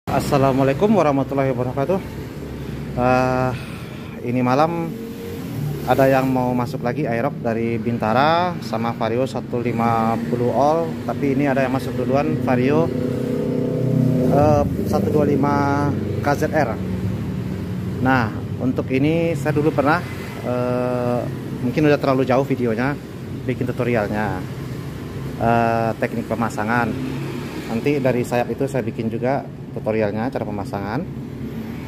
Assalamualaikum warahmatullahi wabarakatuh. Ini malam ada yang mau masuk lagi Aerox dari Bintara sama Vario 150 all, tapi ini ada yang masuk duluan Vario 125 KZR. Nah, untuk ini saya dulu pernah mungkin udah terlalu jauh videonya bikin tutorialnya, teknik pemasangan. Nanti dari sayap itu saya bikin juga tutorialnya cara pemasangan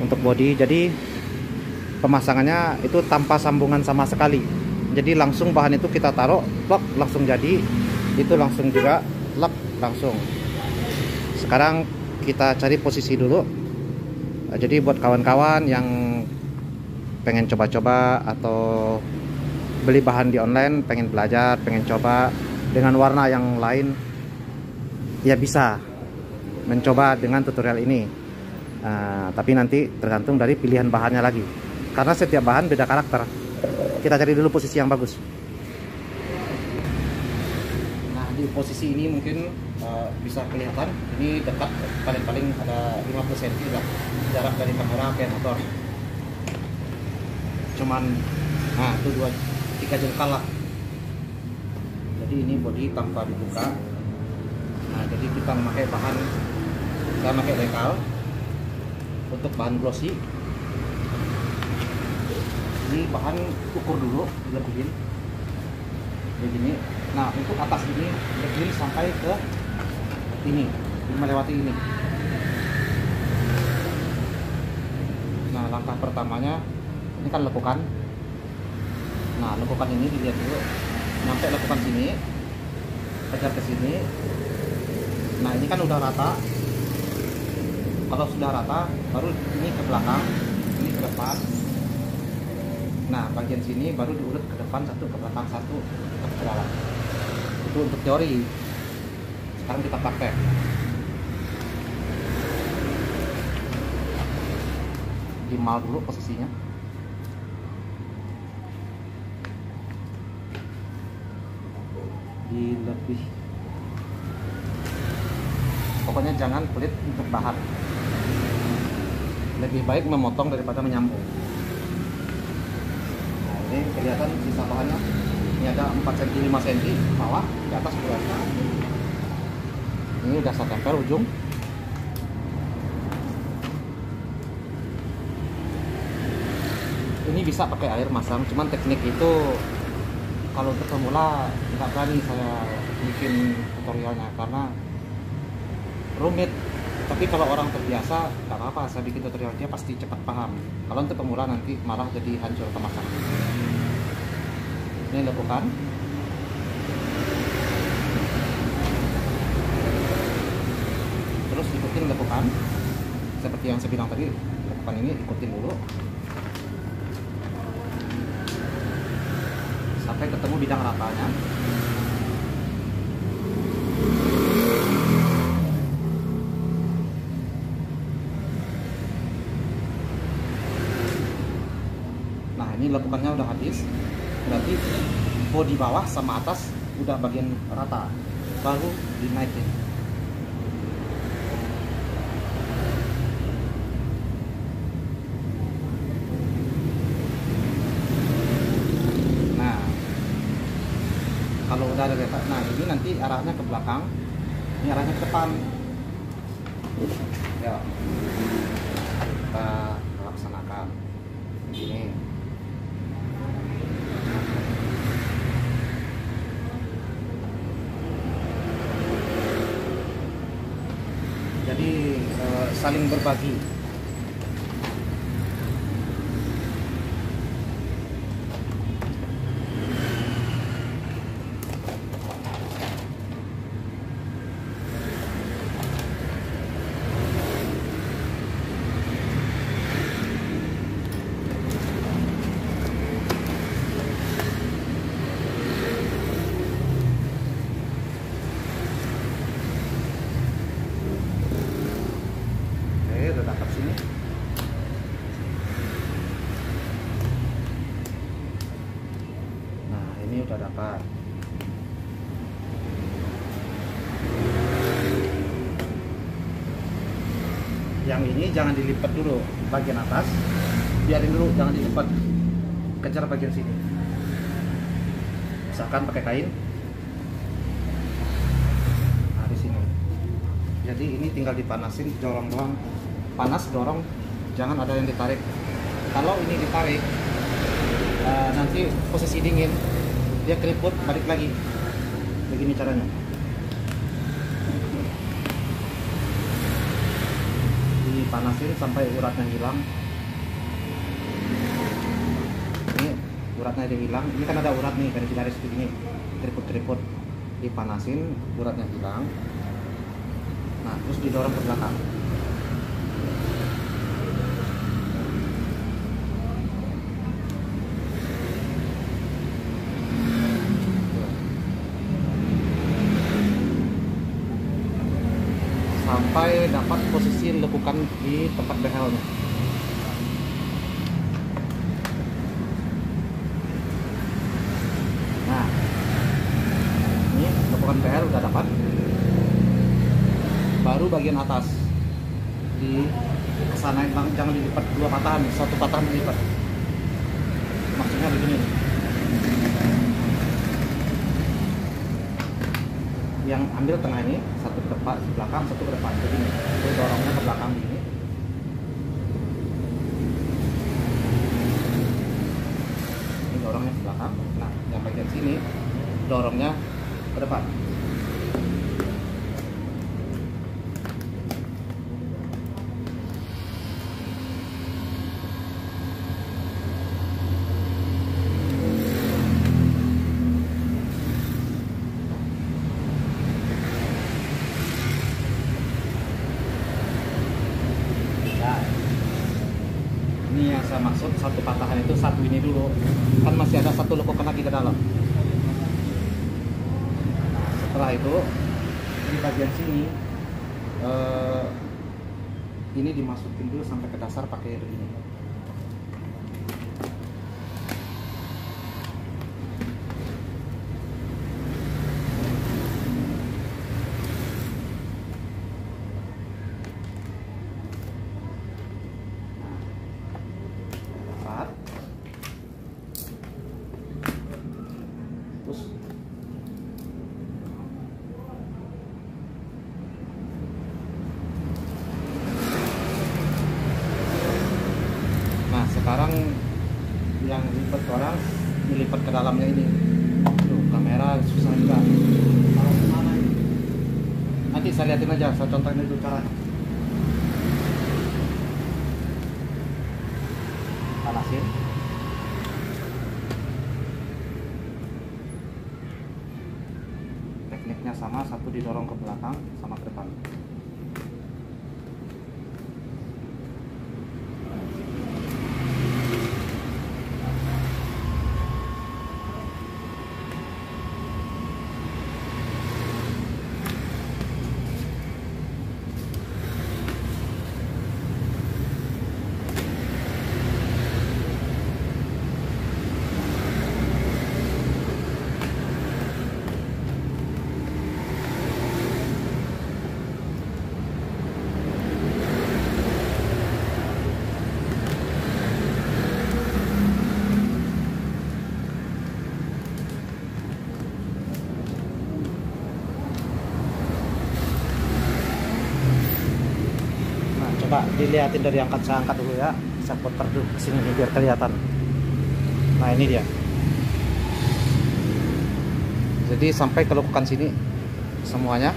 untuk bodi. Jadi pemasangannya itu tanpa sambungan sama sekali, jadi langsung bahan itu kita taruh plok langsung jadi, itu langsung juga lep langsung. Sekarang kita cari posisi dulu. Jadi buat kawan-kawan yang pengen coba-coba atau beli bahan di online, pengen belajar, pengen coba dengan warna yang lain, ya bisa mencoba dengan tutorial ini. Tapi nanti tergantung dari pilihan bahannya lagi, karena setiap bahan beda karakter. Kita cari dulu posisi yang bagus. Nah, di posisi ini mungkin bisa kelihatan ini dekat, paling-paling ada 50 cm lah jarak dari kamera ke motor. Cuman nah itu 2-3 jengkal lah. Jadi ini bodi tanpa dibuka. Nah, jadi kita memakai bahan, saya pakai dekal untuk bahan glossy. Ini bahan ukur dulu, dilebihin begini. Nah, untuk atas ini lebihin sampai ke ini, melewati ini. Nah, langkah pertamanya ini kan lekukan. Nah, lekukan ini dilihat dulu sampai lekukan sini, kejar ke sini. Nah, ini kan udah rata. Kalau sudah rata, baru ini ke belakang, ini ke depan. Nah, bagian sini baru diurut ke depan satu, ke belakang satu, ke dalam. Itu untuk teori. Sekarang kita praktek. Dimal dulu posisinya. Dilebih. Pokoknya jangan pelit untuk bahan. Lebih baik memotong daripada menyambung. Nah, ini kelihatan sisa bahannya. Ini ada 4 cm 5 cm bawah, di atas berapa. Ini udah saya tempel ujung. Ini bisa pakai air masam, cuman teknik itu kalau untuk pemula nggak berani saya bikin tutorialnya karena rumit. Tapi kalau orang terbiasa nggak apa-apa, saya bikin tutorial dia pasti cepat paham. Kalau untuk pemula nanti malah jadi hancur pemasangan. Ini lekukan. Terus ikutin lekukan seperti yang saya bilang tadi. Lekukan ini ikutin dulu sampai ketemu bidang ratanya. Nah, ini lekukannya udah habis, berarti bodi bawah sama atas udah bagian rata, baru dinaikin. Nah, kalau udah ada rata, nah ini nanti arahnya ke belakang, ini arahnya ke depan. Ya, kita laksanakan begini. Jadi saling berbagi. Udah dapat sini. Nah, ini udah dapat. Yang ini jangan dilipat dulu bagian atas, biarin dulu, jangan dilipat, kejar bagian sini. Misalkan pakai kain, nah di sini. Jadi ini tinggal dipanasin, dorong doang, panas dorong, jangan ada yang ditarik. Kalau ini ditarik, nanti posisi dingin, dia keriput balik lagi. Begini caranya. Dipanasin sampai uratnya hilang. Ini uratnya dia hilang. Ini kan ada urat nih, garis-garis begini, keriput-keriput. Dipanasin, uratnya hilang. Nah, terus didorong ke belakang. Sampai dapat posisi lekukan di tempat behelnya. Nah, ini lekukan behel udah dapat. Baru bagian atas di kesanain bang, jangan dilipat dua patahan, satu patahan dilipat. Maksudnya begini. Yang ambil tengah ini, satu ke depan, ke belakang, satu ke depan. Jadi ini dorongnya ke belakang ini. Ini dorongnya ke belakang. Nah, yang bagian sini dorongnya ke depan. Ini yang saya maksud, satu patahan itu satu ini dulu, kan masih ada satu lekukan lagi ke dalam. Nah, setelah itu di bagian sini ini dimasukin dulu sampai ke dasar pakai ini. Terus nah sekarang yang lipat orang dilipat ke dalamnya ini. Tuh, kamera susah juga. Taruh kemana ini? Nanti saya liatin aja, saya contohin dulu caranya. Panasin. Tekniknya sama, satu didorong ke belakang sama ke depan. Coba dilihatin dari angkat, saya angkat dulu ya, saya putar dulu ke sini nih biar kelihatan. Nah ini dia. Jadi sampai ke lekukan sini semuanya.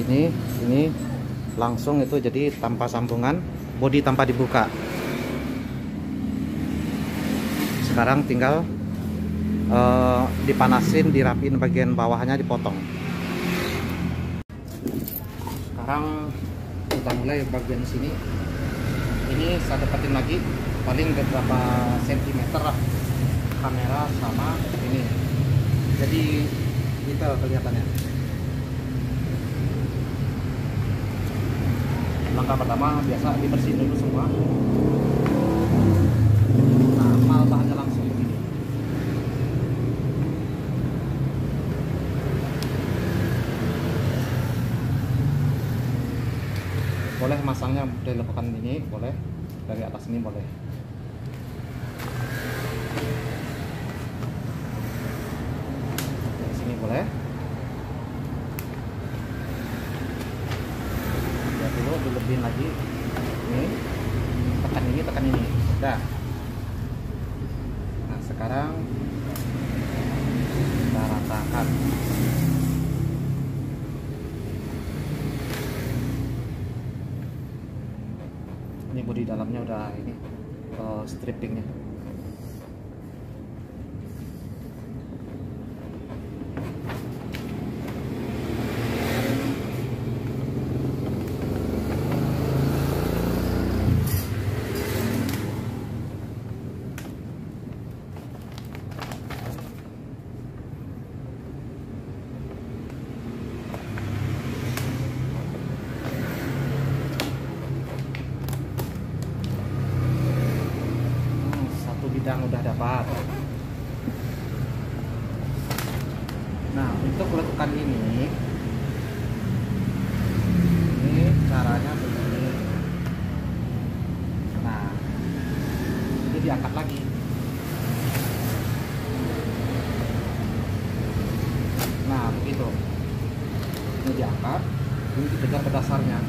Ini langsung itu jadi tanpa sambungan, bodi tanpa dibuka. Sekarang tinggal dipanasin, dirapiin bagian bawahnya, dipotong. Sekarang kita mulai bagian sini. Ini saya deketin lagi paling beberapa sentimeter lah kamera sama ini, jadi detail kelihatannya. Langkah pertama biasa dibersihin dulu semua. Nah, mal bahannya langsung begini. Boleh masangnya dari lekukan ini, boleh dari atas ini boleh. Dari sini boleh. Ya dulu dilebihin lagi. Ini tekan ini. Udah. Nah sekarang kita ratakan. Ini bodi dalamnya udah ini strippingnya. Bidang udah dapat. Nah untuk lekukan ini caranya begini. Nah ini diangkat lagi. Nah begitu, ini diangkat, ini dikejar ke dasarnya.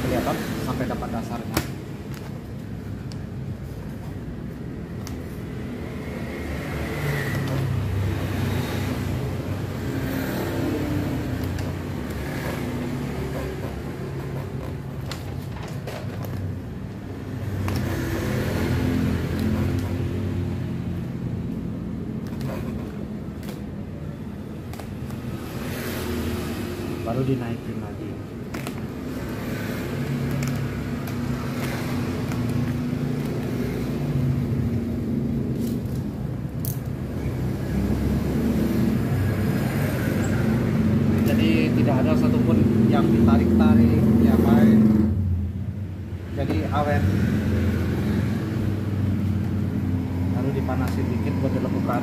Kelihatan sampai dapat dasarnya. Baru dinaikin lagi. Tidak ada satupun yang ditarik-tarik, diapain, jadi awet. Lalu dipanasin dikit buat dilekukan.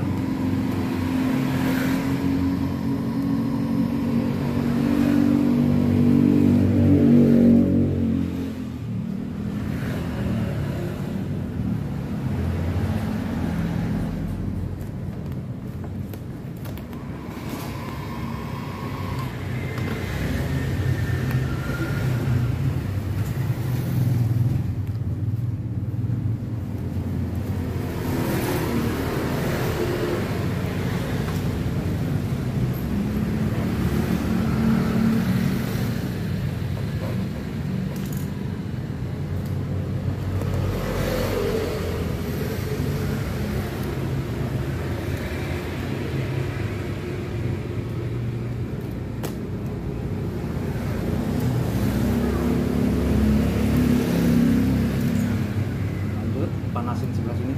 Panasin sebelah sini.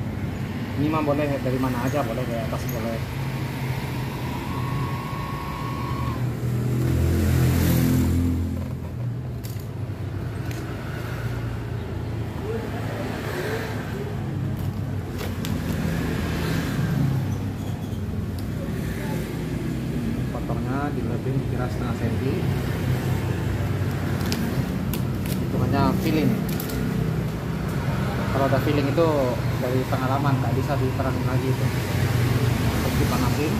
Ini mah boleh dari mana aja, boleh dari atas boleh. Potongnya dilebih kira setengah senti. Hitungannya filling. Kalau ada feeling itu dari pengalaman, nggak bisa diterangin lagi itu. Terus dipanasin,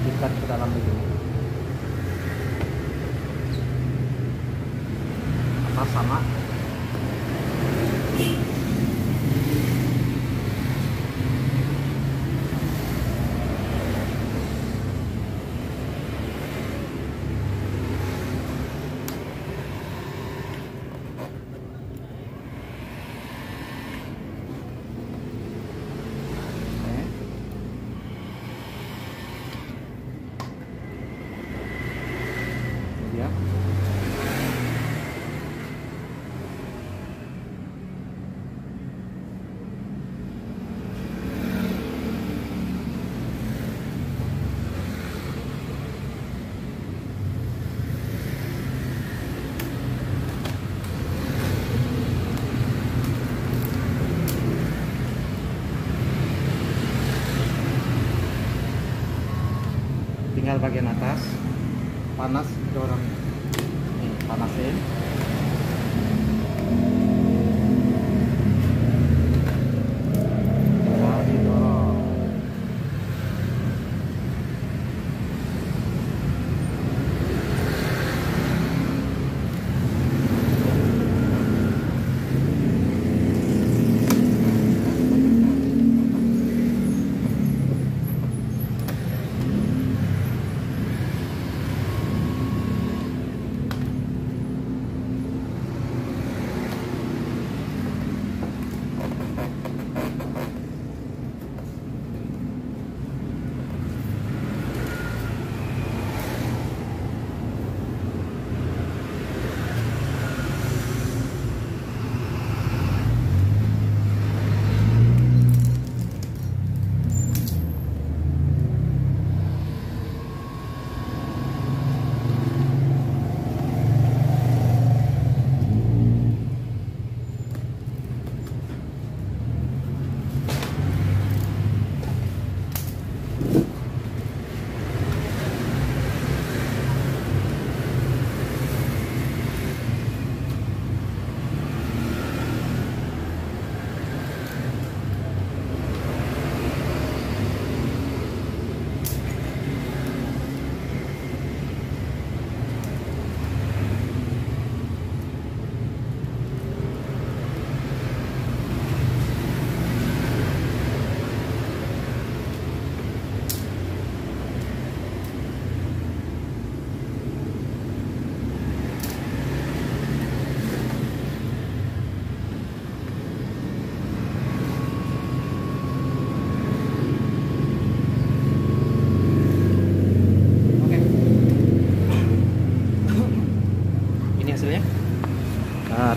diikat ke dalam begini. Atas sama. Ya. tinggal bagian atas panas dorong, nih panasin. Tinggal didorong.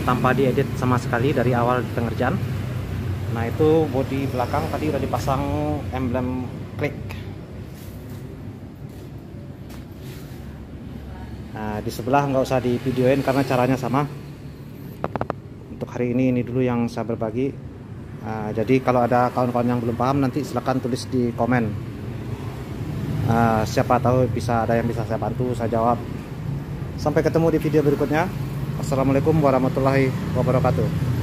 Tanpa diedit sama sekali dari awal pengerjaan. Nah, itu bodi belakang tadi udah dipasang emblem klik. Nah, di sebelah nggak usah di videoin karena caranya sama. Untuk hari ini dulu yang saya berbagi. Jadi kalau ada kawan-kawan yang belum paham, nanti silahkan tulis di komen. Siapa tahu bisa ada yang bisa saya bantu, saya jawab. Sampai ketemu di video berikutnya. Assalamualaikum warahmatullahi wabarakatuh.